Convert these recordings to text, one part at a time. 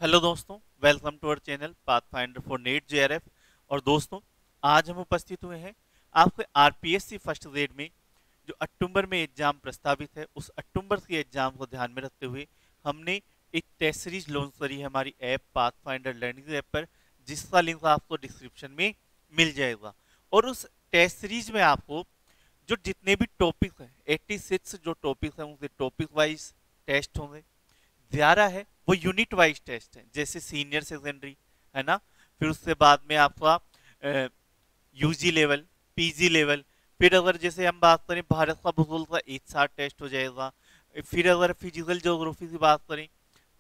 Hello दोस्तों, welcome to our channel Pathfinder for NET JRF. और दोस्तों, आज हम उपस्थित हुए हैं आपके आरपीएससी फर्स्ट ग्रेड में जो अक्टूबर में एग्जाम प्रस्तावित है, उस अक्टूबर के एग्जाम को ध्यान में रखते हुए हमने एक टेस्ट सीरीज लॉन्च करी है हमारी ऐप पाथफाइंडर लर्निंग ऐप पर, जिसका लिंक आपको डिस्क्रिप्शन में मिल जाएगा। और उस टेस्ट सीरीज में आपको जो जितने भी टॉपिक हैं, 86 जो टॉपिक हैं, उनके टॉपिक वाइज टेस्ट होंगे। 11 है वो यूनिट वाइज टेस्ट है, जैसे सीनियर सेकेंडरी है ना। फिर उसके बाद में आपका यूजी लेवल, पीजी लेवल। फिर अगर जैसे हम बात करें भारत का भूगोल का एक साथ टेस्ट हो जाएगा। फिर अगर फिजिकल ज्योग्राफी की बात करें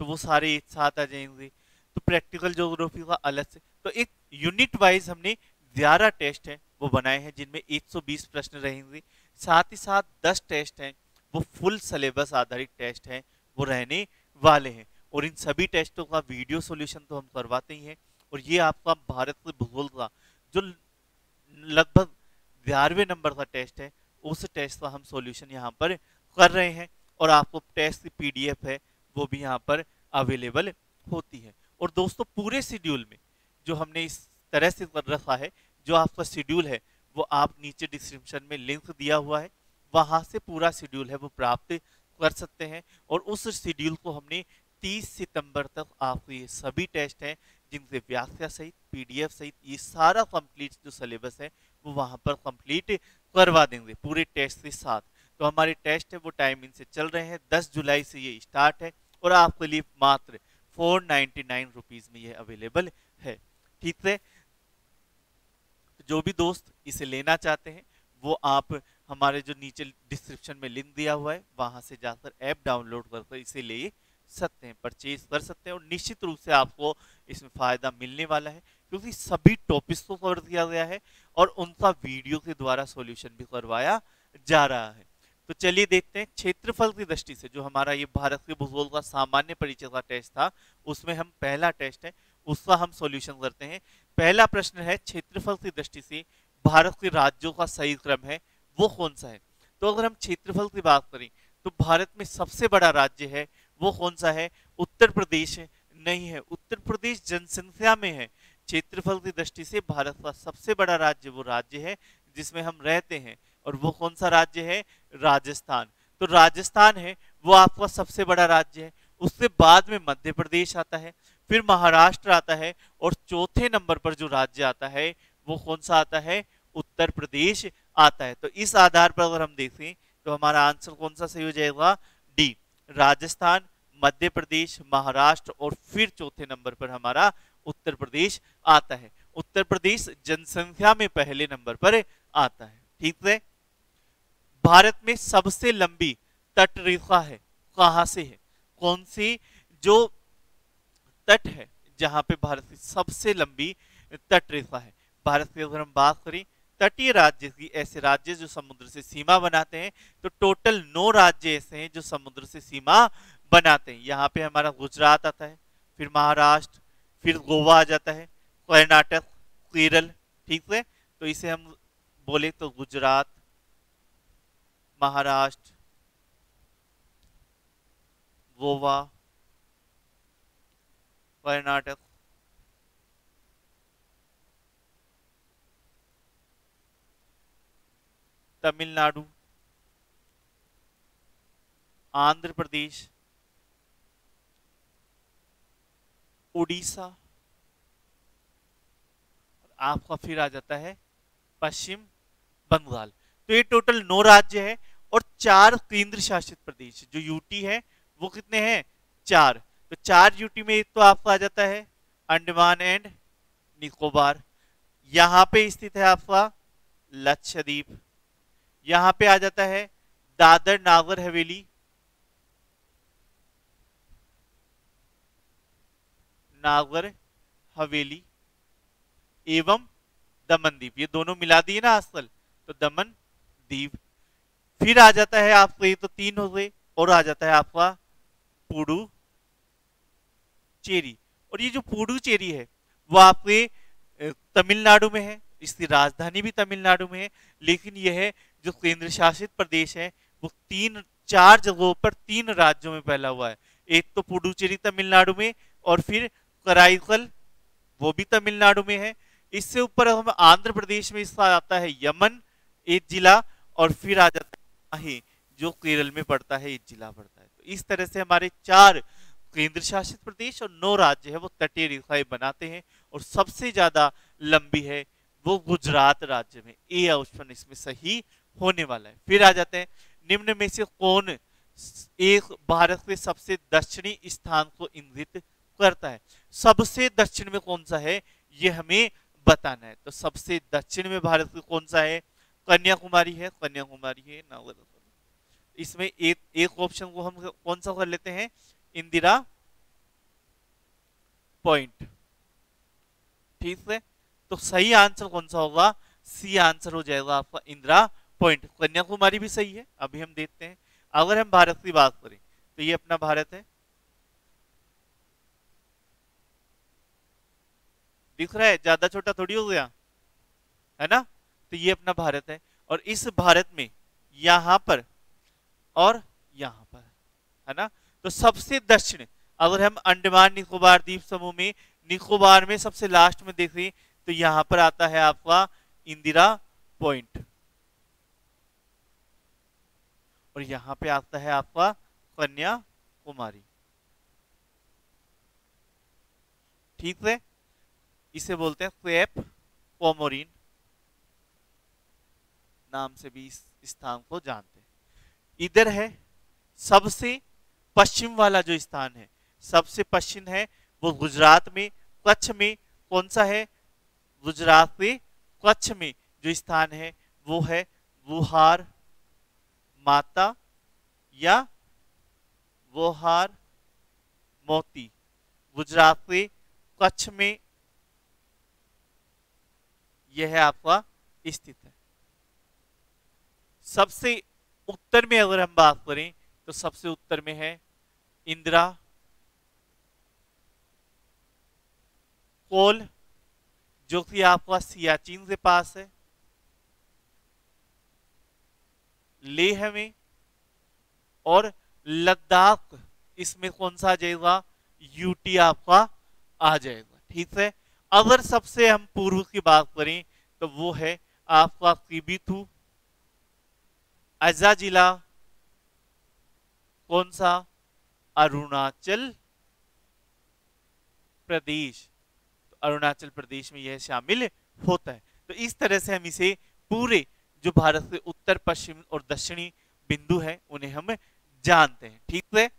तो वो सारे एक साथ आ जाएंगे। तो प्रैक्टिकल ज्योग्राफी का अलग से, तो एक यूनिट वाइज हमने 11 टेस्ट है वो बनाए हैं, जिनमें 120 प्रश्न रहेंगे। साथ ही साथ 10 टेस्ट हैं वो फुल सिलेबस आधारित टेस्ट हैं, वो रहने वाले हैं। और इन सभी टेस्टों का वीडियो सॉल्यूशन तो हम करवाते ही हैं। और ये आपका भारत के भूगोल का जो लगभग 11वें नंबर का टेस्ट है, उस टेस्ट का हम सॉल्यूशन यहाँ पर कर रहे हैं। और आपको टेस्ट की पीडीएफ है वो भी यहाँ पर अवेलेबल होती है। और दोस्तों, पूरे शेड्यूल में जो हमने इस तरह से कर रखा है, जो आपका शेड्यूल है वो आप नीचे डिस्क्रिप्शन में लिंक दिया हुआ है, वहां से पूरा शेड्यूल है वो प्राप्त कर सकते हैं। और उस शेड्यूल को हमने 30 सितंबर तक आपको ये सभी टेस्ट हैं जिनसे व्याख्या सहित, पीडीएफ सहित ये सारा कंप्लीट जो सिलेबस है वो वहां पर कंप्लीट करवा देंगे पूरे टेस्ट के साथ। तो हमारे टेस्ट है वो टाइमिंग से चल रहे हैं, 10 जुलाई से ये स्टार्ट है और आपके लिए मात्र 499 रुपीज में ये अवेलेबल है। ठीक है, जो भी दोस्त इसे लेना चाहते हैं वो आप हमारे जो नीचे डिस्क्रिप्शन में लिंक दिया हुआ है वहां से जाकर ऐप डाउनलोड करके इसे ले सकते हैं, परचेज कर सकते हैं। और निश्चित रूप से आपको इसमें फायदा मिलने वाला है, क्योंकि सभी टॉपिक्स को कवर किया गया है और उनका वीडियो के द्वारा सॉल्यूशन भी करवाया जा रहा है। तो चलिए देखते हैं क्षेत्रफल की दृष्टि से जो हमारा ये भारत के भूगोल का सामान्य परिचय का टेस्ट था, उसमें हम पहला टेस्ट है उसका हम सॉल्यूशन करते हैं। पहला प्रश्न है, क्षेत्रफल की दृष्टि से भारत के राज्यों का सही क्रम है वो कौन सा है। तो अगर हम क्षेत्रफल की बात करें तो भारत में सबसे बड़ा राज्य है वो कौन सा है? उत्तर प्रदेश नहीं है, उत्तर प्रदेश जनसंख्या में है। क्षेत्रफल की दृष्टि से भारत का सबसे बड़ा राज्य वो राज्य है जिसमें हम रहते हैं, और वो कौन सा राज्य है? राजस्थान। तो राजस्थान है वो आपका सबसे बड़ा राज्य है। उसके बाद में मध्य प्रदेश आता है, फिर महाराष्ट्र आता है, और चौथे नंबर पर जो राज्य आता है वो कौन सा आता है? उत्तर प्रदेश आता है। तो इस आधार पर अगर हम देखें तो हमारा आंसर कौन सा सही हो जाएगा? डी, राजस्थान, मध्य प्रदेश, महाराष्ट्र और फिर चौथे नंबर पर हमारा उत्तर प्रदेश आता है। उत्तर प्रदेश जनसंख्या में पहले नंबर पर आता है। ठीक है, भारत में सबसे लंबी तट रेखा है कहां से है? कौन सी जो तट है जहां पे भारत की सबसे लंबी तट रेखा है? भारत की अगर हम बात करें तटीय राज्य की, ऐसे राज्य जो समुद्र से सीमा बनाते हैं, तो टोटल 9 राज्य ऐसे हैं जो समुद्र से सीमा बनाते हैं। यहाँ पे हमारा गुजरात आता है, फिर महाराष्ट्र, फिर गोवा आ जाता है, कर्नाटक, केरल। ठीक है, तो इसे हम बोले तो गुजरात, महाराष्ट्र, गोवा, कर्नाटक, तमिलनाडु, आंध्र प्रदेश, उड़ीसा, आपका फिर आ जाता है पश्चिम बंगाल। तो ये टोटल 9 राज्य है और 4 केंद्र शासित प्रदेश। जो यूटी है वो कितने हैं? 4। तो 4 यूटी में एक तो आपका आ जाता है अंडमान एंड निकोबार, यहां पे स्थित है आपका लक्षद्वीप, यहां पे आ जाता है दादर नागर हवेली, नागर हवेली एवं दमन द्वीप। ये दोनों मिला दिए ना आजकल, तो दमन द्वीप। फिर आ जाता है आपको, ये तो 3 हो गए, और आ जाता है आपका पुडुचेरी। और ये जो पुडुचेरी है वो आपके तमिलनाडु में है, इसकी राजधानी भी तमिलनाडु में है, लेकिन यह जो केंद्र शासित प्रदेश है वो 3-4 जगहों पर 3 राज्यों में फैला हुआ है। एक तो पुडुचेरी तमिलनाडु में, और फिर कराईकल, वो भी तमिलनाडु में है। इससे ऊपर हम आंध्र प्रदेश में इसका आता है यमन, एक जिला, और फिर आ जाता है माहे, जो केरल में पड़ता है, एक जिला पड़ता है। तो इस तरह से हमारे 4 केंद्र शासित प्रदेश और 9 राज्य है वो तटीय रेखाएं बनाते हैं, और सबसे ज्यादा लंबी है वो गुजरात राज्य में। ए ऑप्शन इसमें सही होने वाला है। फिर आ जाते हैं, निम्न में से कौन एक भारत के सबसे दक्षिणी स्थान को इंगित करता है? सबसे दक्षिण में कौन सा है ये हमें बताना है। तो सबसे दक्षिण में भारत में कौन सा है? कन्याकुमारी है, कन्याकुमारी है ना। इसमें एक ऑप्शन को हम कौन सा कर लेते हैं? इंदिरा पॉइंट। ठीक है, तो सही आंसर कौन सा होगा? सी आंसर हो जाएगा आपका इंदिरा पॉइंट। कन्याकुमारी भी सही है, अभी हम देखते हैं। अगर हम भारत की बात करें तो ये अपना भारत है, दिख रहा है, ज्यादा छोटा थोड़ी हो गया है ना। तो ये अपना भारत है, और इस भारत में यहां पर और यहां पर है ना। तो सबसे दक्षिण, अगर हम अंडमान निकोबार द्वीप समूह में निकोबार में सबसे लास्ट में देखें तो यहां पर आता है आपका इंदिरा पॉइंट, और यहां पे आता है आपका कन्याकुमारी। ठीक है, इसे बोलते हैं केप कोमोरिन, नाम से भी इस स्थान को जानते हैं। इधर है सबसे पश्चिम वाला जो स्थान है, सबसे पश्चिम है वो गुजरात में, कच्छ में। कौन सा है? गुजरात में कच्छ में जो स्थान है वो है वुहार माता या वोहार मोती। गुजरात के कच्छ में यह है आपका स्थित है। सबसे उत्तर में अगर हम बात करें तो सबसे उत्तर में है इंदिरा कोल, जो कि आपका सियाचिन के पास है। लेह में और लद्दाख, इसमें कौन सा आ जाएगा? यूटी आपका आ जाएगा। ठीक है, अगर सबसे हम पूर्व की बात करें तो वो है आपका किबिथु अजा जिला, कौन सा? अरुणाचल प्रदेश। तो अरुणाचल प्रदेश में यह शामिल होता है। तो इस तरह से हम इसे पूरे जो भारत के उत्तर पश्चिम और दक्षिणी बिंदु है उन्हें हम जानते हैं। ठीक है,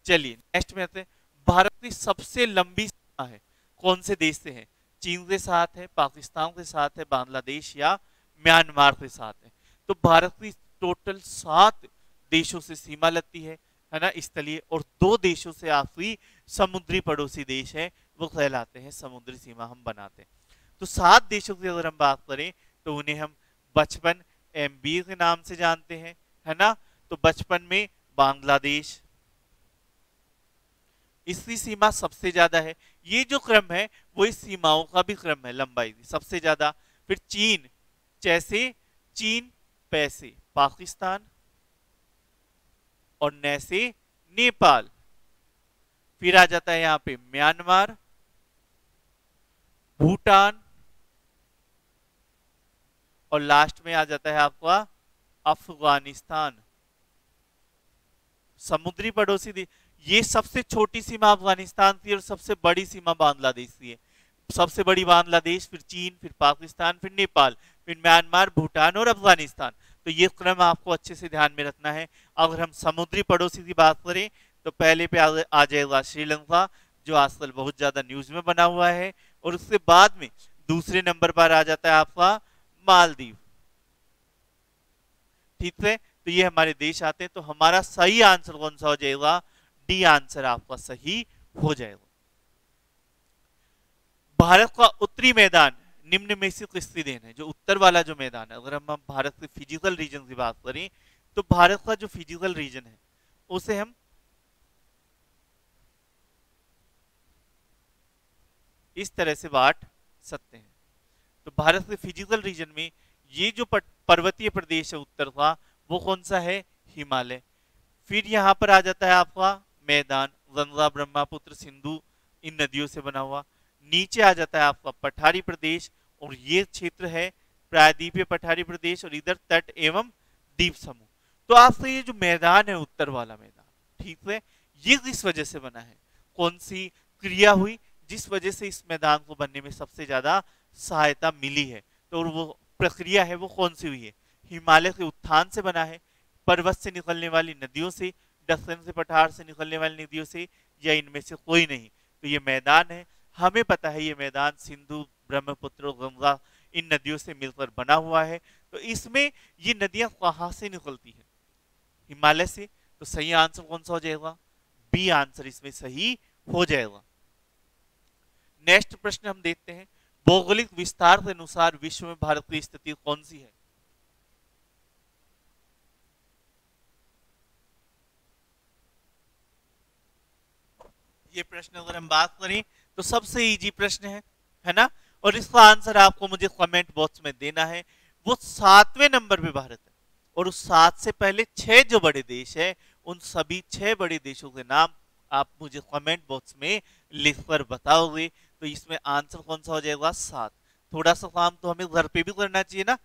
चलिए नेक्स्ट में आते हैं। भारत की सबसे लंबी सीमा है कौन से देश से है? चीन के साथ है, पाकिस्तान के साथ है, बांग्लादेश या म्यांमार के साथ है। तो भारत की टोटल 7 देशों से सीमा लगती है ना, स्थलीय, और 2 देशों से आपकी समुद्री पड़ोसी देश है, वो कहलाते हैं समुद्री सीमा हम बनाते हैं। तो 7 देशों की अगर हम बात करें तो उन्हें हम बचपन एमबी के नाम से जानते हैं, है ना। तो बचपन में बांग्लादेश, इसकी सीमा सबसे ज्यादा है। ये जो क्रम है वो इस सीमाओं का भी क्रम है, लंबाई सबसे ज्यादा। फिर चीन, जैसे चीन, पैसे पाकिस्तान, और नैसे नेपाल। फिर आ जाता है यहां पे म्यांमार, भूटान, और लास्ट में आ जाता है आपका अफगानिस्तान। समुद्री पड़ोसी देश। ये सबसे छोटी सीमा अफगानिस्तान थी और सबसे बड़ी सीमा बांग्लादेश की है। सबसे बड़ी बांग्लादेश, फिर चीन, फिर पाकिस्तान, फिर नेपाल, फिर म्यांमार, भूटान और अफगानिस्तान। तो ये क्रम आपको अच्छे से ध्यान में रखना है। अगर हम समुद्री पड़ोसी की बात करें तो पहले पे आ जाएगा श्रीलंका, जो आजकल बहुत ज्यादा न्यूज में बना हुआ है, और उसके बाद में दूसरे नंबर पर आ जाता है आपका मालदीव। ठीक है, तो ये हमारे देश आते हैं। तो हमारा सही आंसर कौन सा हो जाएगा? डी आंसर आपका सही हो जाएगा। भारत का उत्तरी मैदान निम्न में से किसकी देन है? जो उत्तर वाला जो मैदान है, अगर हम भारत के फिजिकल रीजन की बात करें तो भारत का जो फिजिकल रीजन है उसे हम इस तरह से बांट सकते हैं। तो भारत के फिजिकल रीजन में ये जो पर्वतीय प्रदेश है उत्तर का, वो कौन सा है? हिमालय। फिर यहां पर आ जाता है आपका मैदान, गंगा, ब्रह्मपुत्र, सिंधु, इन नदियों से बना हुआ। नीचे आ जाता है आपका पठारी प्रदेश, और ये क्षेत्र है प्रायद्वीपीय पठारी प्रदेश, और इधर तट एवं द्वीप समूह। तो आपसे ये जो मैदान है, उत्तर वाला मैदान, ठीक है, ये किस वजह से बना है, कौन सी क्रिया हुई जिस वजह से इस मैदान को बनने में सबसे ज्यादा सहायता मिली है, तो वो प्रक्रिया है वो कौन सी हुई है? हिमालय के उत्थान से बना है, पर्वत से निकलने वाली नदियों से, दक्षिण से पठार से निकलने वाली नदियों से, या इनमें से कोई नहीं? तो ये मैदान है, हमें पता है ये मैदान सिंधु, ब्रह्मपुत्र और गंगा इन नदियों से मिलकर बना हुआ है। तो इसमें ये नदियां कहां से निकलती है? हिमालय से। तो सही आंसर कौन सा हो जाएगा? बी आंसर इसमें सही हो जाएगा। नेक्स्ट प्रश्न हम देखते हैं, भौगोलिक विस्तार के अनुसार विश्व में भारत की स्थिति कौन सी है? ये प्रश्न अगर हम बात करें तो सबसे इजी प्रश्न है ना? और इसका आंसर आपको मुझे कमेंट बॉक्स में देना है। वो 7वें नंबर पे भारत है, और उस 7 से पहले 6 जो बड़े देश है, उन सभी 6 बड़े देशों के नाम आप मुझे कमेंट बॉक्स में लिखकर बताओगे। तो इसमें आंसर कौन सा हो जाएगा? 7। थोड़ा सा काम तो हमें घर पे भी करना चाहिए ना,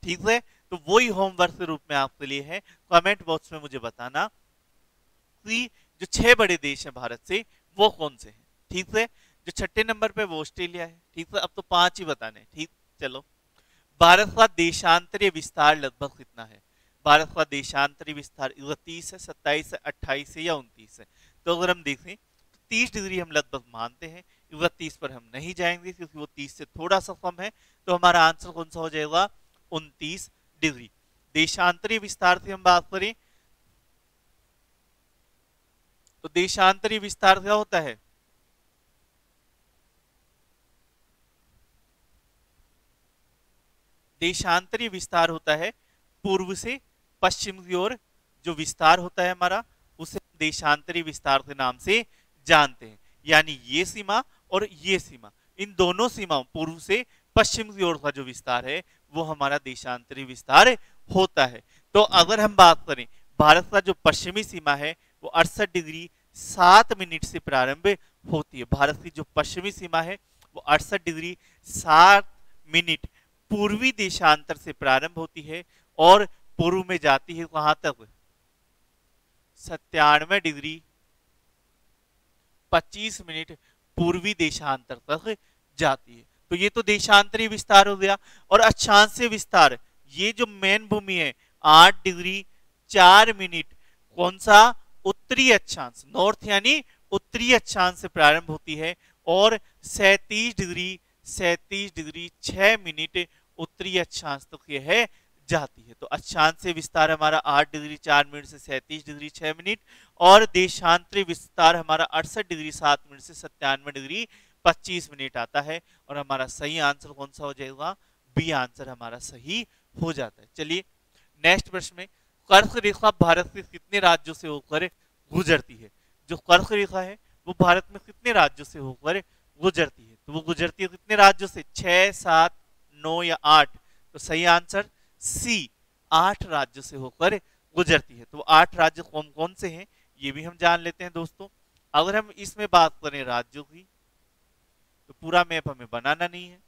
ठीक है? तो वही होमवर्क के रूप में आपके लिए है, कमेंट बॉक्स में मुझे बताना कि जो 6 बड़े देश हैं भारत से वो कौन से हैं, ठीक है? जो 6ठे नंबर पे वो ऑस्ट्रेलिया है, ठीक है? अब तो 5 ही बताने, ठीक? चलो, भारत का देशांतरीय विस्तार लगभग कितना है? भारत का देशांतरीय विस्तार 31 है, 27 है, 28 है या 29 है? तो अगर हम देखें तो 30 डिग्री हम लगभग मानते हैं, 31 पर हम नहीं जाएंगे क्योंकि वो 30 से थोड़ा सा कम है। तो हमारा आंसर कौन सा हो जाएगा? 29 डिग्री। देशांतरीय विस्तार से हम बात करें तो देशांतरीय विस्तार क्या होता है? देशांतरीय विस्तार होता है पूर्व से पश्चिम की ओर जो विस्तार होता है हमारा, उसे देशांतरीय विस्तार के नाम से जानते हैं। यानी ये सीमा और ये सीमा, इन दोनों सीमाओं पूर्व से पश्चिम की ओर का जो विस्तार है वो हमारा देशांतरीय विस्तार होता है। तो अगर हम बात करें भारत का जो पश्चिमी सीमा है वो 68 डिग्री 7 मिनट से प्रारंभ होती है। भारत की जो पश्चिमी सीमा है वो 68 डिग्री 7 मिनट पूर्वी देशांतर से प्रारंभ होती है और पूर्व में जाती है कहां तक? 97 डिग्री 25 मिनट पूर्वी देशांतर तक जाती है। तो ये तो देशांतरीय विस्तार हो गया। और अक्षांशीय विस्तार, ये जो मेन भूमि है 8 डिग्री 4 मिनट, कौन सा? उत्तरी अक्षांश, नॉर्थ यानी उत्तरी अक्षांश से प्रारंभ होती है और 37 डिग्री 6 मिनट उत्तरी अक्षांश तक ये है जाती है। तो अक्षांशीय विस्तार हमारा 8 डिग्री 4 मिनट से 37 डिग्री 6 मिनट, और देशांतरीय विस्तार हमारा 68 डिग्री 7 मिनट से 97 डिग्री 25 मिनट आता है। और हमारा सही आंसर कौन सा हो जाएगा? बी आंसर हमारा सही हो जाता है। चलिए नेक्स्ट प्रश्न में, कर्क रेखा भारत के कितने राज्यों से होकर गुजरती है? जो कर्क रेखा है वो भारत में कितने राज्यों से होकर गुजरती है? तो वो गुजरती है कितने राज्यों से? 6, 7, 9 या 8? तो सही आंसर सी, 8 राज्यों से होकर गुजरती है। तो 8 राज्य कौन कौन से हैं ये भी हम जान लेते हैं दोस्तों। अगर हम इसमें बात करें राज्यों की तो पूरा मैप हमें बनाना नहीं है।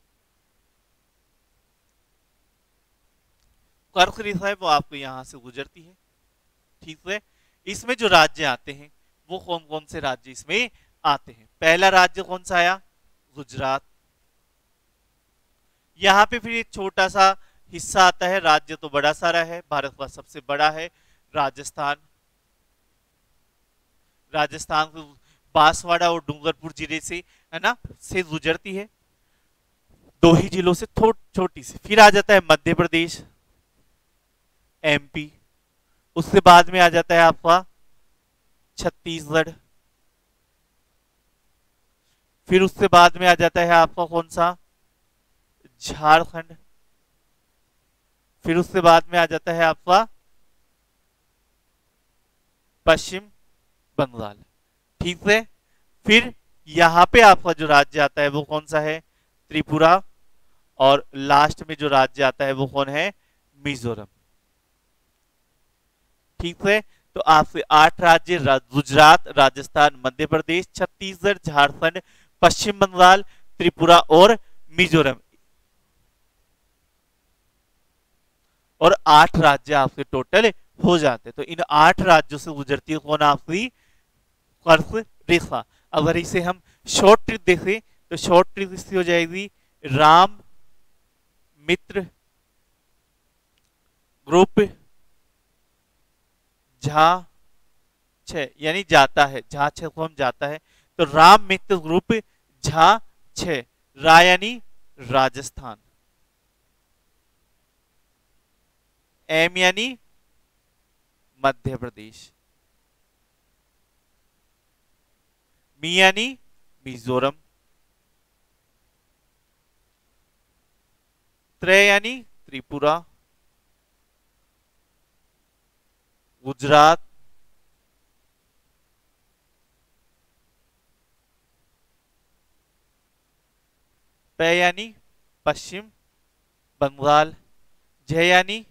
कर्क रेखा है वो आपको यहां से गुजरती है, ठीक है? इसमें जो राज्य आते हैं वो कौन कौन से राज्य इसमें आते हैं? पहला राज्य कौन सा आया? गुजरात। यहां पे फिर एक छोटा सा हिस्सा आता है, राज्य तो बड़ा सारा है, भारत का सबसे बड़ा है राजस्थान। राजस्थान को बांसवाड़ा और डूंगरपुर जिले से, है ना, से गुजरती है, 2 ही जिलों से छोटी सी। फिर आ जाता है मध्य प्रदेश, एमपी। उसके बाद में आ जाता है आपका छत्तीसगढ़। फिर उसके बाद में आ जाता है आपका कौन सा? झारखंड। फिर उसके बाद में आ जाता है आपका पश्चिम बंगाल, ठीक है? फिर यहां पे आपका जो राज्य आता है वो कौन सा है? त्रिपुरा। और लास्ट में जो राज्य आता है वो कौन है? मिजोरम, ठीक है? तो आपसे 8 राज्य गुजरात, राजस्थान, मध्य प्रदेश, छत्तीसगढ़, झारखंड, पश्चिम बंगाल, त्रिपुरा और मिजोरम, और 8 राज्य आपके टोटल हो जाते। तो इन 8 राज्यों से गुजरती है कौन आपकी कर्क रेखा। अगर इसे हम शॉर्ट ट्रिप देखें तो शॉर्ट ट्रिप इसकी हो जाएगी राम मित्र ग्रुप झा छ, यानी जाता है, झा छ को हम जाता है, तो राम मित्र ग्रुप झा छ, रा यानी राजस्थान, एम यानी मध्य प्रदेश, मी यानी मिजोरम, त्रे यानी त्रिपुरा, गुजरात, पे यानी पश्चिम बंगाल, झ यानी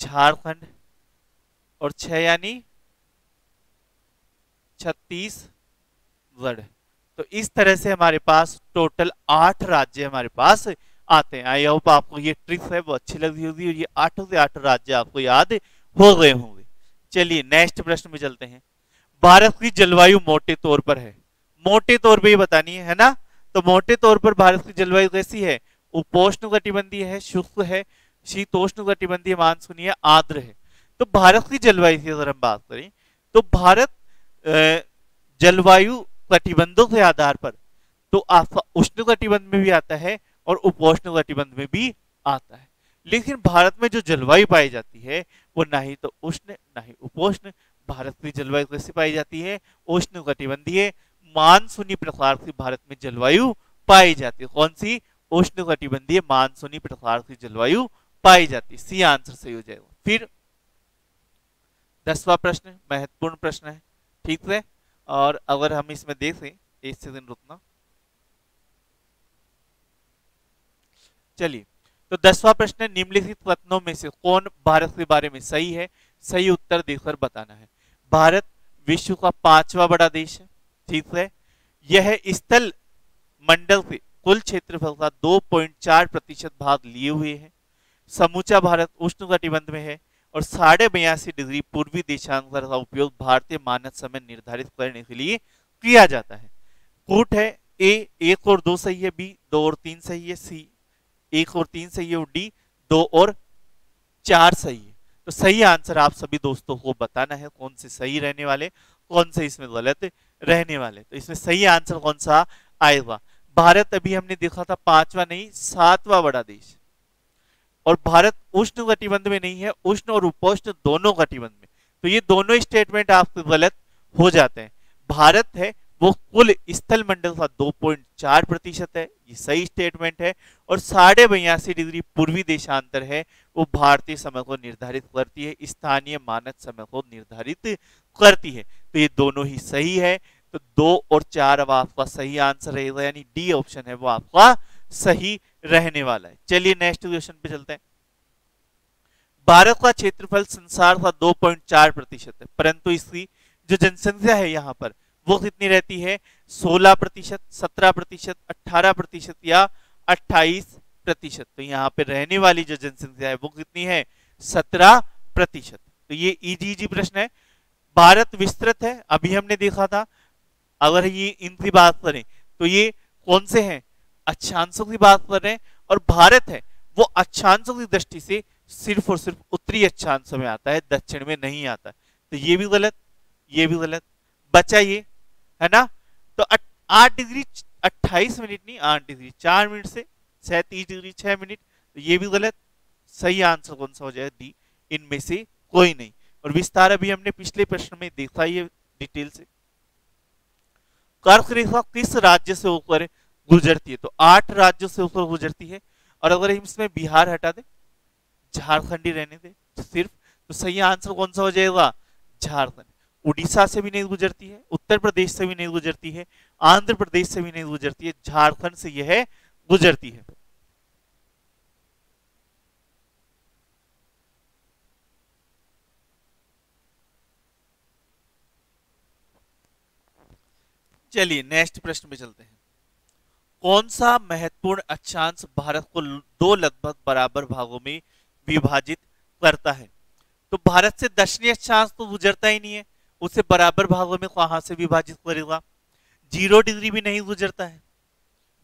झारखंड और छ यानी छत्तीसगढ़। तो इस तरह से हमारे पास टोटल 8 राज्य हमारे पास आते हैं। आई होप आपको ये ट्रिक्स है वो अच्छी लगी होगी और ये 8 से 8 राज्य आपको याद हो गए होंगे। चलिए नेक्स्ट प्रश्न में चलते हैं। भारत की जलवायु मोटे तौर पर है, मोटे तौर पे ही बतानी है ना। तो मोटे तौर पर भारत की जलवायु कैसी है? उपोष्ण कटिबंधीय है, शुष्क है, शीतोष्ण कटिबंधीय, मानसूनी है, आर्द्र है। तो भारत की जलवायु की अगर हम बात करें तो भारत जलवायु कटिबंधों के आधार पर तो आपका उष्ण कटिबंध में भी आता है और उपोष्ण कटिबंध में भी आता है। लेकिन भारत में जो जलवायु पाई जाती है वो ना ही तो उष्ण ना ही उपोष्ण। भारत की जलवायु कैसी पाई जाती है? उष्ण कटिबंधीय मानसूनी प्रकार की भारत में जलवायु पाई जाती है। कौन सी? उष्ण कटिबंधीय मानसूनी प्रकार की जलवायु पाई जाती है। सी आंसर सही हो जाएगा। फिर 10वां प्रश्न महत्वपूर्ण प्रश्न है, ठीक है। और अगर हम इसमें देखें, एक सेकंड रुकना। चलिए, तो 10वां प्रश्न, निम्नलिखित कथनों में से कौन भारत के बारे में सही है? सही उत्तर देकर बताना है। भारत विश्व का 5वां बड़ा देश है, ठीक है। यह स्थल मंडल के कुल क्षेत्रफल का 2.4% भाग लिए हुए है। समूचा भारत उष्ण कटिबंध में है और 82.5 डिग्री पूर्वी देशांतर का उपयोग भारतीय मानक समय निर्धारित करने के लिए किया जाता है। कूट है ए 1 और 2 सही है, बी 2 और 3 सही है, सी 1 और 3 सही है और डी 2 और 4 सही है। तो सही आंसर आप सभी दोस्तों को बताना है, कौन से सही रहने वाले, कौन से इसमें गलत रहने वाले। तो इसमें सही आंसर कौन सा आएगा? भारत अभी हमने देखा था 5वां नहीं 7वां बड़ा देश, और भारत उष्ण कटिबंध में नहीं है, उष्ण और उपोष्ण दोनों कटिबंध में। तो ये दोनों स्टेटमेंट आपके गलत हो जाते हैं। भारत है वो कुल स्थल मंडल का 2.4% है, ये सही स्टेटमेंट है। और 82.5 डिग्री पूर्वी देशांतर है वो भारतीय समय को निर्धारित करती है, स्थानीय मानक समय को निर्धारित करती है। तो ये दोनों ही सही है। तो 2 और 4 अब आपका सही आंसर रहेगा, यानी डी ऑप्शन है वो आपका सही रहने वाला है। चलिए नेक्स्ट क्वेश्चन पे चलते हैं। भारत का क्षेत्रफल संसार का 2.4% है, परंतु इसकी जो जनसंख्या है यहाँ पर वो कितनी रहती है? 16%, 17%, 18% या 28%। तो यहाँ पे रहने वाली जो जनसंख्या है वो कितनी है? 17%। तो ये इजी प्रश्न है। भारत विस्तृत है, अभी हमने देखा था। अगर ये इनकी बात करें तो ये कौन से हैं? अक्षांशों की बात कर रहे हैं। और भारत है वो अक्षांशों की दृष्टि से सिर्फ और सिर्फ उत्तरी अक्षांश में आता है, दक्षिण में नहीं आता। तो ये भी गलत, ये भी गलत, बचा ये, है ना। तो 8 डिग्री 28 मिनट नहीं, 8 डिग्री 4 मिनट से 37 डिग्री 6 मिनट। तो ये भी गलत। सही आंसर कौन सा हो जाएगा? डी, इनमें से कोई नहीं। और विस्तार अभी हमने पिछले प्रश्न में देखा ये डिटेल से। कर्क रेखा किस राज्य से होकर गुजरती है? तो 8 राज्यों से होकर गुजरती है। और अगर हम इसमें बिहार हटा दे, झारखंड ही रहने दे सिर्फ, तो सही आंसर कौन सा हो जाएगा? झारखंड। उड़ीसा से भी नहीं गुजरती है, उत्तर प्रदेश से भी नहीं गुजरती है, आंध्र प्रदेश से भी नहीं गुजरती है, झारखंड से यह गुजरती है। चलिए नेक्स्ट प्रश्न में चलते हैं। कौन सा महत्वपूर्ण अक्षांश भारत को दो लगभग बराबर भागों में विभाजित करता है? तो भारत से दक्षिणी अक्षांश तो गुजरता ही नहीं है, उसे बराबर भागों में कहां से विभाजित करेगा? 0 डिग्री भी नहीं गुजरता है।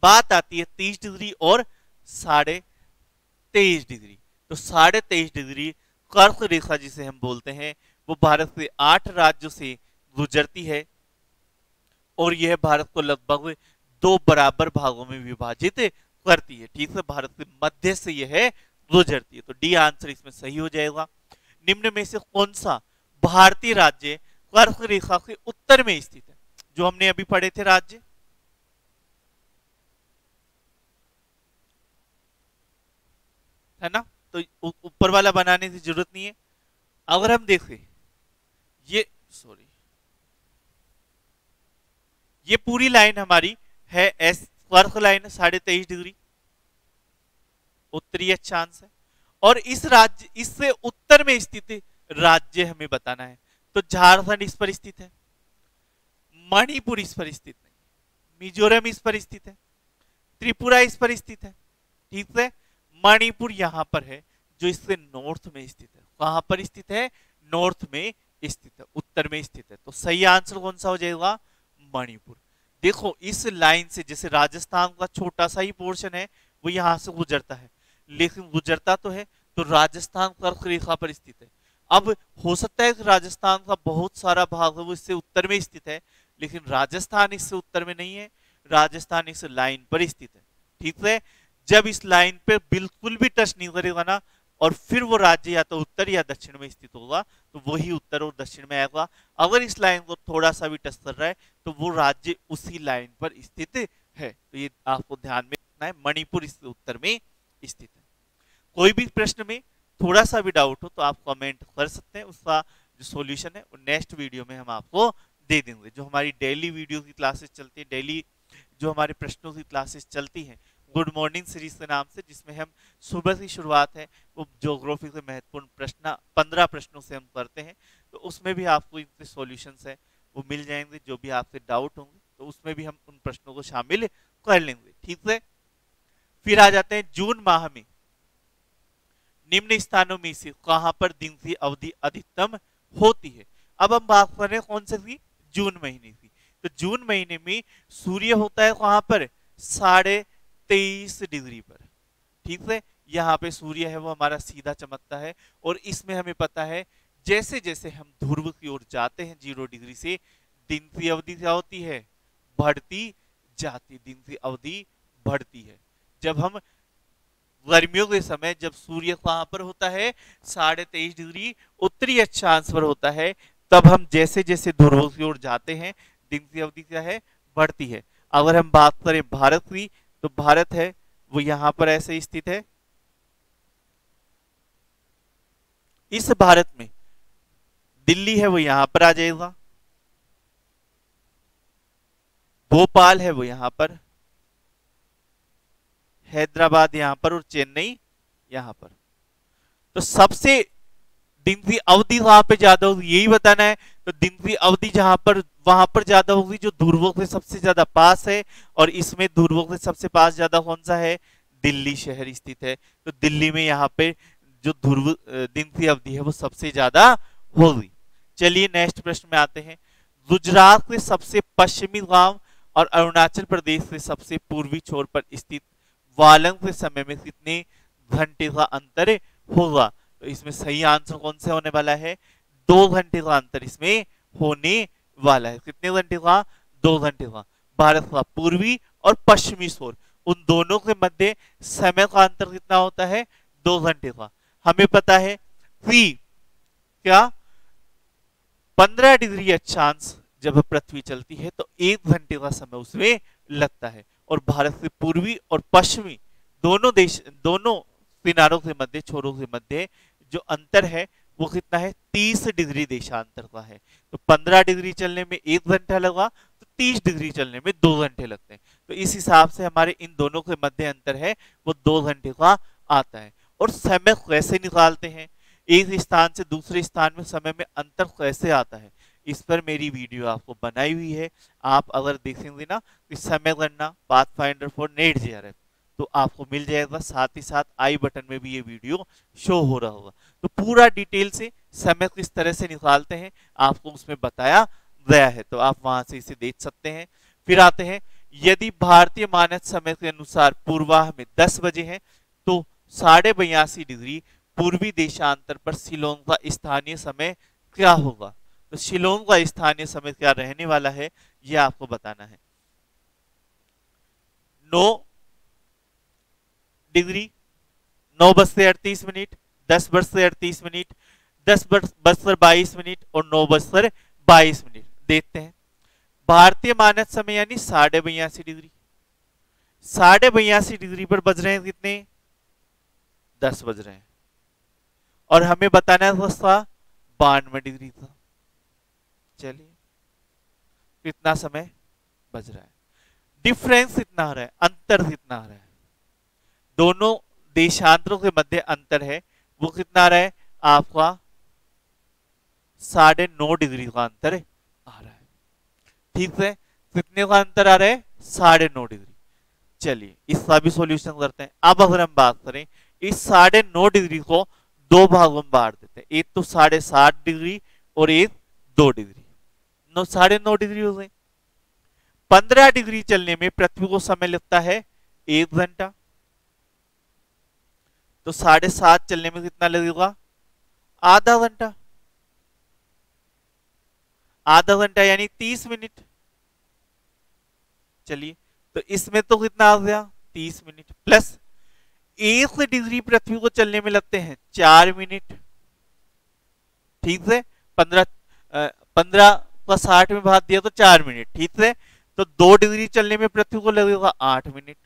बात आती है 30 डिग्री और 23.5 डिग्री। तो 23.5 डिग्री कर्क रेखा जिसे हम बोलते हैं वो भारत से 8 राज्यों से गुजरती है और यह भारत को लगभग दो बराबर भागों में विभाजित करती है। ठीक है, भारत के मध्य से यह गुजरती है। तो डी आंसर इसमें सही हो जाएगा। निम्न में से कौन सा भारतीय राज्य कर्क रेखा के उत्तर में स्थित है? जो हमने अभी पढ़े थे राज्य, है ना, तो ऊपर वाला बनाने की जरूरत नहीं है। अगर हम देखें ये ये पूरी लाइन हमारी है एस कर्क लाइन 23.5 डिग्री उत्तरी अक्षांश है, और इस राज्य इससे उत्तर में स्थित राज्य हमें बताना है। तो झारखंड इस पर स्थित है, मणिपुर इस पर स्थित नहीं, मिजोरम इस पर स्थित है, त्रिपुरा इस पर स्थित है। ठीक है, मणिपुर यहां पर है जो इससे नॉर्थ में स्थित है। कहां पर स्थित है? नॉर्थ में स्थित है, उत्तर में स्थित है। तो सही आंसर कौन सा हो जाएगा? मणिपुर। देखो इस लाइन से जैसे राजस्थान का छोटा सा ही पोर्शन है वो यहां से गुजरता है, लेकिन गुजरता तो है, तो राजस्थान कर्क रेखा पर स्थित है। अब हो सकता है कि राजस्थान का बहुत सारा भाग है वो इससे उत्तर में स्थित है, लेकिन राजस्थान इससे उत्तर में नहीं है, राजस्थान इस लाइन पर स्थित है। ठीक है, जब इस लाइन पे बिल्कुल भी टच नहीं करेगा ना, और फिर वो राज्य या तो उत्तर या दक्षिण में स्थित होगा, तो वही उत्तर और दक्षिण में आएगा। अगर इस लाइन को थोड़ा सा भी टच कर रहा है तो वो राज्य उसी लाइन पर स्थित है। तो ये आपको ध्यान में रखना है, मणिपुर इससे उत्तर में स्थित है। कोई भी प्रश्न में थोड़ा सा भी डाउट हो तो आप कमेंट कर सकते हैं, उसका जो सॉल्यूशन है वो नेक्स्ट वीडियो में हम आपको दे देंगे। जो हमारी डेली वीडियो की क्लासेस चलती है, डेली जो हमारे प्रश्नों की क्लासेस चलती हैं गुड मॉर्निंग सीरीज के नाम से, जिसमें हम सुबह की शुरुआत है वो ज्योग्राफी के महत्वपूर्ण प्रश्न 15 प्रश्नों से हम करते हैं, तो उसमें भी आपको इनके सॉल्यूशंस है वो मिल जाएंगे। जो भी आपके डाउट होंगे तो उसमें भी हम उन प्रश्नों को शामिल कर लेंगे। ठीक है, फिर आ जाते हैं जून माह में निम्न स्थानों में से कहां पर दिन की अवधि अधिकतम होती है? अब हम बात कर रहे हैं कौन से की? जून महीने की। तो जून महीने में सूर्य होता है कहां पर? 23.5 डिग्री पर। ठीक है, यहाँ पे सूर्य है वो हमारा सीधा चमकता है, और इसमें हमें पता है जैसे जैसे हम ध्रुव की ओर जाते हैं 0 डिग्री से, दिन की अवधि क्या होती है? बढ़ती जाती, दिन की अवधि बढ़ती है। जब हम गर्मियों के समय जब सूर्य कहां पर होता है? 23.5 डिग्री उत्तरी अक्षांश पर होता है, तब हम जैसे जैसे ध्रुव की ओर जाते हैं दिन की अवधि क्या है? बढ़ती है। अगर हम बात करें भारत की, तो भारत है वो यहां पर ऐसे स्थित है। इस भारत में दिल्ली है वो यहां पर आ जाएगा, भोपाल है वो यहां पर, हैदराबाद यहां पर, और चेन्नई यहां पर। तो सबसे दिन की अवधि वहां पे ज्यादा होगी, यही बताना है। तो दिन की अवधि जहां पर वहां पर ज्यादा होगी जो ध्रुवों के सबसे ज्यादा पास है, और इसमें ध्रुवों के सबसे पास ज्यादा कौन सा है? दिल्ली शहर स्थित है। तो दिल्ली में यहाँ पे जो ध्रुव दिन की अवधि है वो सबसे ज्यादा होगी। चलिए नेक्स्ट प्रश्न में आते हैं। गुजरात के सबसे पश्चिमी गांव और अरुणाचल प्रदेश के सबसे पूर्वी छोर पर स्थित वालंग के समय में कितने घंटे का अंतर होगा? तो इसमें सही आंसर कौन सा होने वाला है? 2 घंटे का अंतर इसमें होने वाला है। कितने घंटे का? 2 घंटे का। भारत का पूर्वी और पश्चिमी छोर, उन दोनों के मध्य समय का अंतर कितना होता है? 2 घंटे का। हमें पता है कि क्या 15 डिग्री अक्षांश जब पृथ्वी चलती है तो 1 घंटे का समय उसमें लगता है, और भारत के पूर्वी और पश्चिमी दोनों देश, दोनों किनारों के मध्य, छोरों के मध्य जो अंतर है वो कितना है? 30 डिग्री देशांतर का है। तो 15 डिग्री चलने में 1 घंटा लगा, तो 30 डिग्री चलने में 2 घंटे लगते हैं। तो इस हिसाब से हमारे इन दोनों के मध्य अंतर है वो 2 घंटे का आता है। और समय कैसे निकालते हैं? एक स्थान से दूसरे स्थान में समय में अंतर कैसे आता है, इस पर मेरी वीडियो आपको बनाई हुई है। आप अगर देखेंगे ना तो समय गणना पाथफाइंडर फॉर नेट जेआरएफ तो आपको मिल जाएगा, साथ ही साथ आई बटन में भी ये वीडियो शो हो रहा होगा। तो पूरा डिटेल से समय किस तरह से निकालते हैं आपको उसमें बताया गया है, तो आप वहां से इसे देख सकते हैं। फिर आते हैं, यदि भारतीय मानक समय के अनुसार पूर्वाह में 10 बजे है तो 82.5 डिग्री पूर्वी देशांतर पर शिलोंग का स्थानीय समय क्या होगा। तो शिलोंग का स्थानीय समय क्या रहने वाला है ये आपको बताना है। 9 डिग्री 9:38, 10:38, 10:22 और 9:22 देखते हैं। भारतीय मानक समय यानी 82.5 डिग्री, 82.5 डिग्री पर बज रहे हैं कितने, 10 बज रहे हैं, और हमें बताना था 92 डिग्री था। चलिए कितना समय बज रहा है, डिफरेंस इतना आ रहा है, अंतर कितना आ रहा है, दोनों देशांतरों के मध्य अंतर है वो कितना आ रहा है आपका 9.5 डिग्री का अंतर आ रहा है। ठीक है, कितने का अंतर आ रहा है, 9.5 डिग्री। चलिए इसका भी सॉल्यूशन करते हैं। अब अगर हम बात करें इस 9.5 डिग्री को दो भागों में बांट देते हैं, एक तो 7.5 डिग्री और एक 2 डिग्री, 9.5 डिग्री हो गई। 15 डिग्री चलने में पृथ्वी को समय लगता है 1 घंटा, तो 7.5 चलने में कितना लगेगा, आधा घंटा, आधा घंटा यानी 30 मिनट। चलिए तो इसमें तो कितना आ गया 30 मिनट, प्लस 1 डिग्री पृथ्वी को चलने में लगते हैं 4 मिनट। ठीक है, 15 का 60 में भाग दिया तो 4 मिनट। ठीक है, तो 2 डिग्री चलने में पृथ्वी को लगेगा 8 मिनट,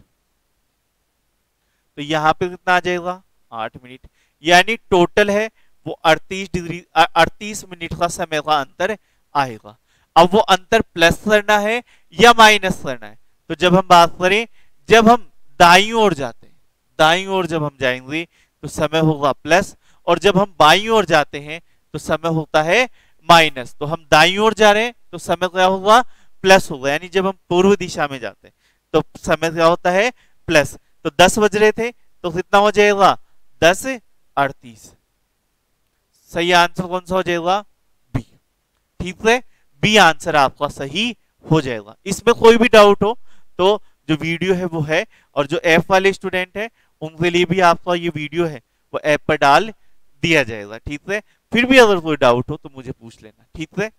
तो यहां पे कितना आ जाएगा 8 मिनट, यानी टोटल है वो 38 मिनट का समय का अंतर आएगा। अब वो अंतर प्लस करना है या माइनस करना है, तो जब हम बात करें, जब हम दाईं ओर जाते हैं, दाईं ओर जब हम जाएंगे तो समय होगा प्लस, और जब हम बाईं ओर जाते हैं तो समय होता है माइनस। तो हम दाईं ओर जा रहे हैं तो समय क्या होगा, प्लस होगा, यानी जब हम पूर्व दिशा में जाते हैं तो समय क्या होता है प्लस। तो 10 बज रहे थे तो कितना हो जाएगा 10:38। सही आंसर कौन सा हो जाएगा, बी। ठीक है, बी आंसर आपका सही हो जाएगा। इसमें कोई भी डाउट हो तो जो वीडियो है वो है, और जो ऐप वाले स्टूडेंट है उनके लिए भी आपका ये वीडियो है वो ऐप पर डाल दिया जाएगा। ठीक है, फिर भी अगर कोई डाउट हो तो मुझे पूछ लेना। ठीक है,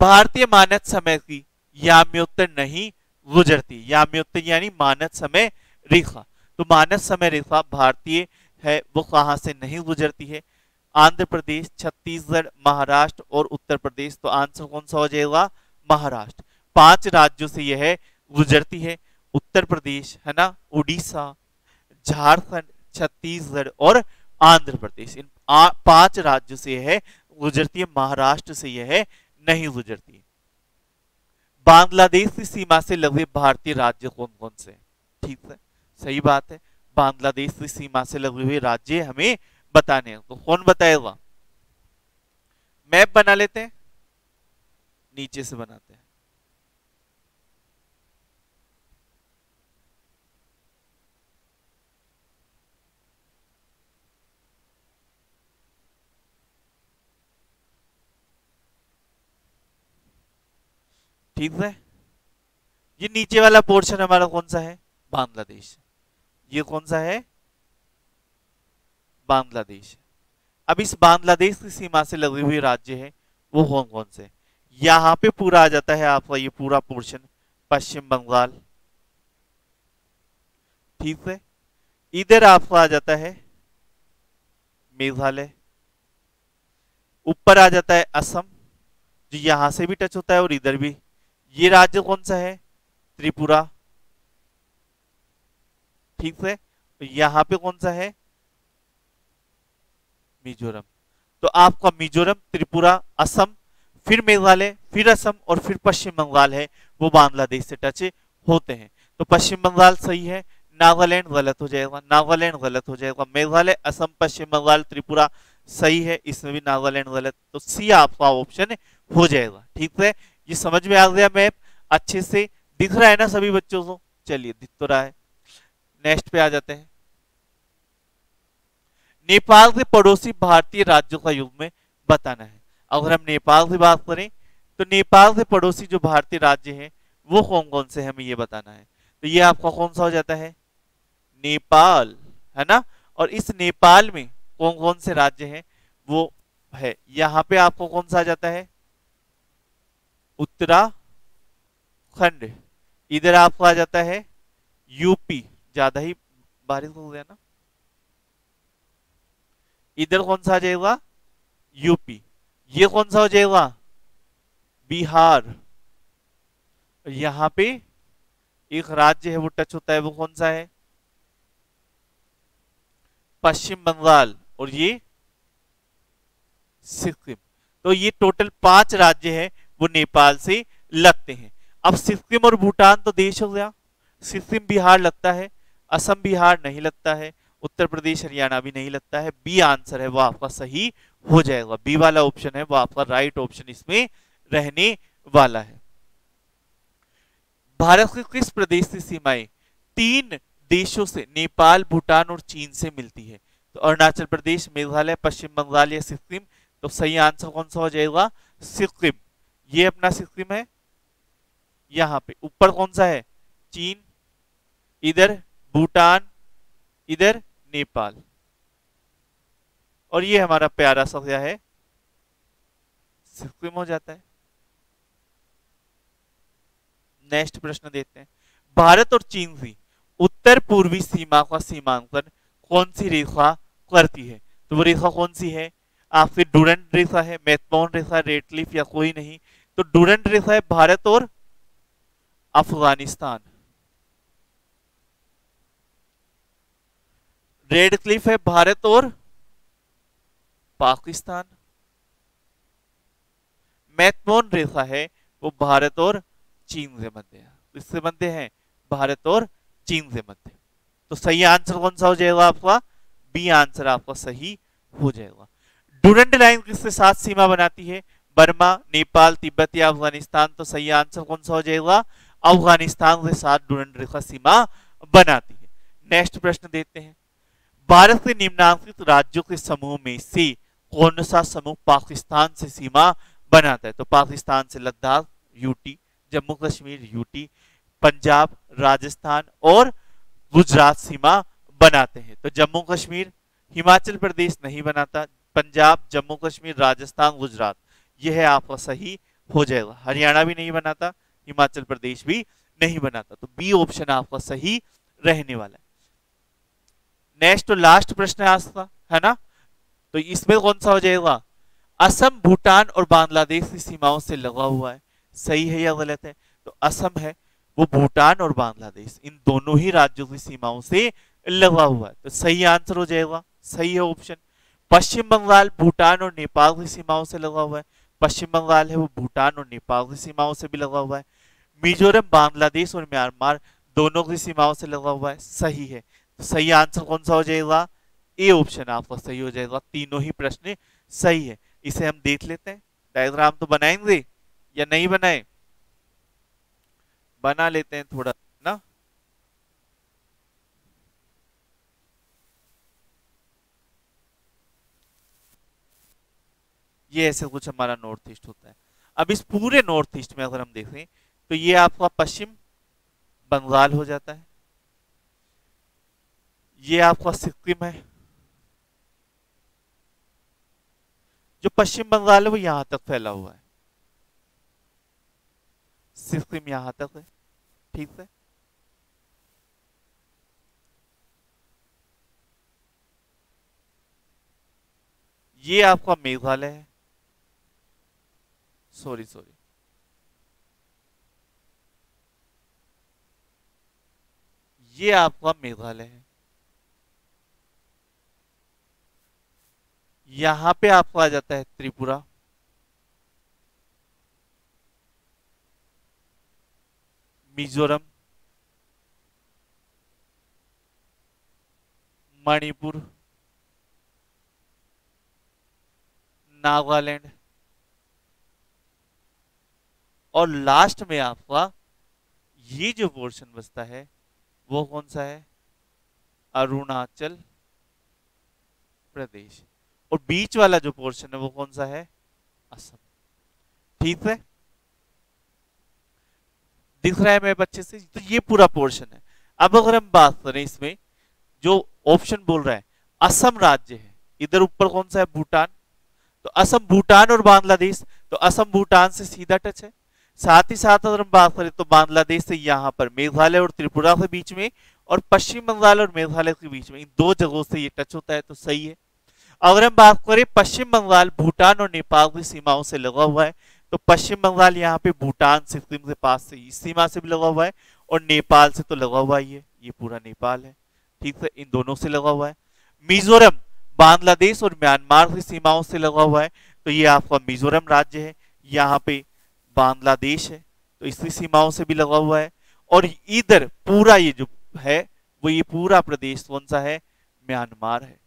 भारतीय मानक समय की याम्योत्तर नहीं गुजरती, याम्योत्तर यानी मानक समय रेखा। तो मानक समय रेखा भारतीय है वो कहां से नहीं गुजरती है, आंध्र प्रदेश, छत्तीसगढ़, महाराष्ट्र और उत्तर प्रदेश। तो आंसर कौन सा हो जाएगा, महाराष्ट्र। 5 राज्यों से यह गुजरती है, उत्तर प्रदेश है ना, उड़ीसा, झारखंड, छत्तीसगढ़ और आंध्र प्रदेश। इन 5 राज्यों से यह गुजरती है, महाराष्ट्र से यह नहीं गुजरती। बांग्लादेश की सीमा से लगे भारतीय राज्य कौन कौन से, ठीक है, सही बात है, बांग्लादेश की सीमा से लगे हुए राज्य हमें बताने हैं। तो कौन बताएगा, मैप बना लेते हैं, नीचे से बनाते हैं। ठीक है, ये नीचे वाला पोर्शन हमारा कौन सा है, बांग्लादेश। ये कौन सा है, बांग्लादेश। अब इस बांग्लादेश की सीमा से लगे हुए राज्य है वो कौन कौन से, यहां पे पूरा आ जाता है आपका ये पूरा पोर्शन, पश्चिम बंगाल। ठीक है, इधर आपको आ जाता है मेघालय, ऊपर आ जाता है असम जो यहां से भी टच होता है और इधर भी। ये राज्य कौन सा है, त्रिपुरा। ठीक है, तो यहां पे कौन सा है, मिजोरम। तो आपका मिजोरम, त्रिपुरा, असम, फिर मेघालय, फिर असम और फिर पश्चिम बंगाल है वो बांग्लादेश से टच होते हैं। तो पश्चिम बंगाल सही है, नागालैंड गलत हो जाएगा, नागालैंड गलत हो जाएगा, मेघालय, असम, पश्चिम बंगाल, त्रिपुरा सही है, इसमें भी नागालैंड गलत, तो सी आपका ऑप्शन हो जाएगा। ठीक है, ये समझ में आ गया मैप अच्छे से, दिख रहा है ना सभी बच्चों को? चलिए दिख तो रहा है। नेक्स्ट पे आ जाते हैं। नेपाल के पड़ोसी भारतीय राज्यों का युग्म बताना है। अगर हम नेपाल की बात करें तो नेपाल के पड़ोसी जो भारतीय राज्य हैं वो कौन कौन से हमें ये बताना है। तो ये आपका कौन सा हो जाता है? नेपाल, है ना। और इस नेपाल में कौन कौन से राज्य हैं वो है, यहाँ पे आपको कौन सा आ जाता है? उत्तराखंड। इधर आपको आ जाता है यूपी, ज्यादा ही बारिश हो गया ना। इधर कौन सा आ जाएगा? यूपी। ये कौन सा हो जाएगा? बिहार। यहाँ पे एक राज्य है वो टच होता है, वो कौन सा है? पश्चिम बंगाल। और ये सिक्किम। तो ये टोटल 5 राज्य हैं वो नेपाल से लगते हैं। अब सिक्किम और भूटान तो देश हो गया, सिक्किम बिहार लगता है, असम बिहार नहीं लगता है, उत्तर प्रदेश हरियाणा भी नहीं लगता है। बी आंसर है वो आपका सही हो जाएगा, बी वाला ऑप्शन है वो आपका राइट ऑप्शन इसमें रहने वाला है। भारत के किस प्रदेश की सीमाएं 3 देशों से, नेपाल, भूटान और चीन से मिलती है? तो अरुणाचल प्रदेश, मेघालय, पश्चिम बंगाल या सिक्किम। तो सही आंसर कौन सा हो जाएगा? सिक्किम। ये अपना सिक्किम है, यहां पे ऊपर कौन सा है? चीन, इधर भूटान, इधर नेपाल, और ये हमारा प्यारा सा क्या है? सिक्किम हो जाता है। नेक्स्ट प्रश्न देते हैं। भारत और चीन की उत्तर पूर्वी सीमा का सीमांकन कौन सी रेखा करती है? तो वो रेखा कौन सी है? आपकी डुरंड रेखा है, मैकमोहन रेखा, रेडक्लिफ या कोई नहीं? तो डुरंड रेखा है भारत और अफगानिस्तान, रेड क्लिफ है भारत और पाकिस्तान, मैकमोहन रेखा है वो भारत और चीन से मध्य है। इससे मध्य है भारत और चीन से मध्य। तो सही आंसर कौन सा हो जाएगा आपका? बी आंसर आपका सही हो जाएगा। डुरंड लाइन किसके साथ सीमा बनाती है? बर्मा, नेपाल, तिब्बत या अफगानिस्तान? तो सही आंसर कौन सा हो जाएगा? अफगानिस्तान के साथ डुरंड रेखा सीमा बनाती है। नेक्स्ट प्रश्न देते हैं। भारत के निम्नांकित राज्यों के समूह में से कौन सा समूह पाकिस्तान से सीमा बनाता है? तो पाकिस्तान से लद्दाख यूटी, जम्मू कश्मीर यूटी, पंजाब, राजस्थान और गुजरात सीमा बनाते हैं। तो जम्मू कश्मीर, हिमाचल प्रदेश नहीं बनाता, पंजाब, जम्मू कश्मीर, राजस्थान, गुजरात, यह है आपका सही हो जाएगा। हरियाणा भी नहीं बनाता, हिमाचल प्रदेश भी नहीं बनाता, तो बी ऑप्शन आपका सही रहने वाला है। नेक्स्ट तो लास्ट प्रश्न है आज का, है ना। तो इसमें कौन सा हो जाएगा? असम भूटान और बांग्लादेश की सीमाओं से लगा हुआ है, सही है या गलत है? तो असम है वो भूटान और बांग्लादेश इन दोनों ही राज्यों की सीमाओं से लगा हुआ है, तो सही आंसर हो जाएगा, सही है ऑप्शन। पश्चिम बंगाल भूटान और नेपाल की सीमाओं से लगा हुआ है, पश्चिम बंगाल है वो भूटान और नेपाल की सीमाओं से भी लगा हुआ है। मिजोरम बांग्लादेश और म्यांमार दोनों की सीमाओं से लगा हुआ है, सही है। तो सही आंसर कौन सा हो जाएगा? ए ऑप्शन आपका सही हो जाएगा, तीनों ही प्रश्न सही है। इसे हम देख लेते हैं, डायग्राम तो बनाएंगे या नहीं बनाए? बना लेते हैं थोड़ा ना। ये ऐसे कुछ हमारा नॉर्थ ईस्ट होता है। अब इस पूरे नॉर्थ ईस्ट में अगर हम देखें तो ये आपका पश्चिम बंगाल हो जाता है, ये आपका सिक्किम है, जो पश्चिम बंगाल है वो यहां तक फैला हुआ है, सिक्किम यहां तक है, ठीक है। ये आपका मेघालय है, सॉरी सॉरी, ये आपका मेघालय है, यहां पे आपको आ जाता है त्रिपुरा, मिजोरम, मणिपुर, नागालैंड, और लास्ट में आपका ये जो पोर्शन बचता है वो कौन सा है, अरुणाचल प्रदेश, और बीच वाला जो पोर्शन है वो कौन सा है, असम। ठीक है, दिख रहा है मेरे बच्चे से, तो ये पूरा पोर्शन है। अब अगर हम बात करें इसमें, जो ऑप्शन बोल रहा है असम राज्य है, इधर ऊपर कौन सा है, भूटान, तो असम, भूटान और बांग्लादेश, तो असम भूटान से सीधा टच है। साथ ही साथ अगर हम बात करें तो बांग्लादेश से यहां पर मेघालय और त्रिपुरा के बीच में, और पश्चिम बंगाल और मेघालय के बीच में, इन दो जगहों से ये टच होता है, तो सही है। अगर हम बात करें पश्चिम बंगाल भूटान और नेपाल की सीमाओं से लगा हुआ है, तो पश्चिम बंगाल यहाँ पे भूटान सिक्किम के पास से इस सीमा से भी लगा हुआ है, और नेपाल से तो लगा हुआ ही है, ये पूरा नेपाल है। ठीक है, इन दोनों से लगा हुआ है। मिजोरम बांग्लादेश और म्यांमार की सीमाओं से लगा हुआ है, तो ये आपका मिजोरम राज्य है, यहाँ पे बांग्लादेश है, तो इसकी सीमाओं से भी लगा हुआ है। और इधर पूरा ये जो है वो ये पूरा प्रदेश कौन सा है, म्यांमार है।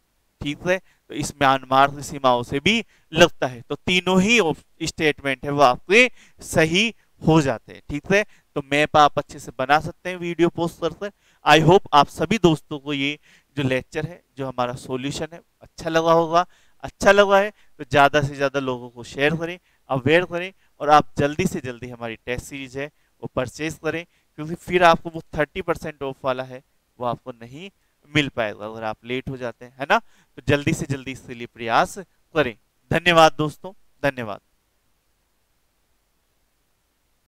ठीक है, तो इस म्यांमार की सीमाओं से भी लगता है, तो तीनों ही स्टेटमेंट है वो आपके सही हो जाते हैं। ठीक है, तो मैप आप अच्छे से बना सकते हैं वीडियो पोस्ट कर। आई होप आप सभी दोस्तों को ये जो लेक्चर है, जो हमारा सॉल्यूशन है, अच्छा लगा होगा। अच्छा लगा है तो ज्यादा से ज्यादा लोगों को शेयर करें, अवेयर करें, और आप जल्दी से जल्दी हमारी टेस्ट सीरीज है वो परचेज करें, क्योंकि फिर आपको वो 30% ऑफ वाला है वो आपको नहीं मिल पाएगा अगर आप लेट हो जाते हैं, है ना। तो जल्दी से जल्दी इसके लिए प्रयास करें। धन्यवाद दोस्तों, धन्यवाद।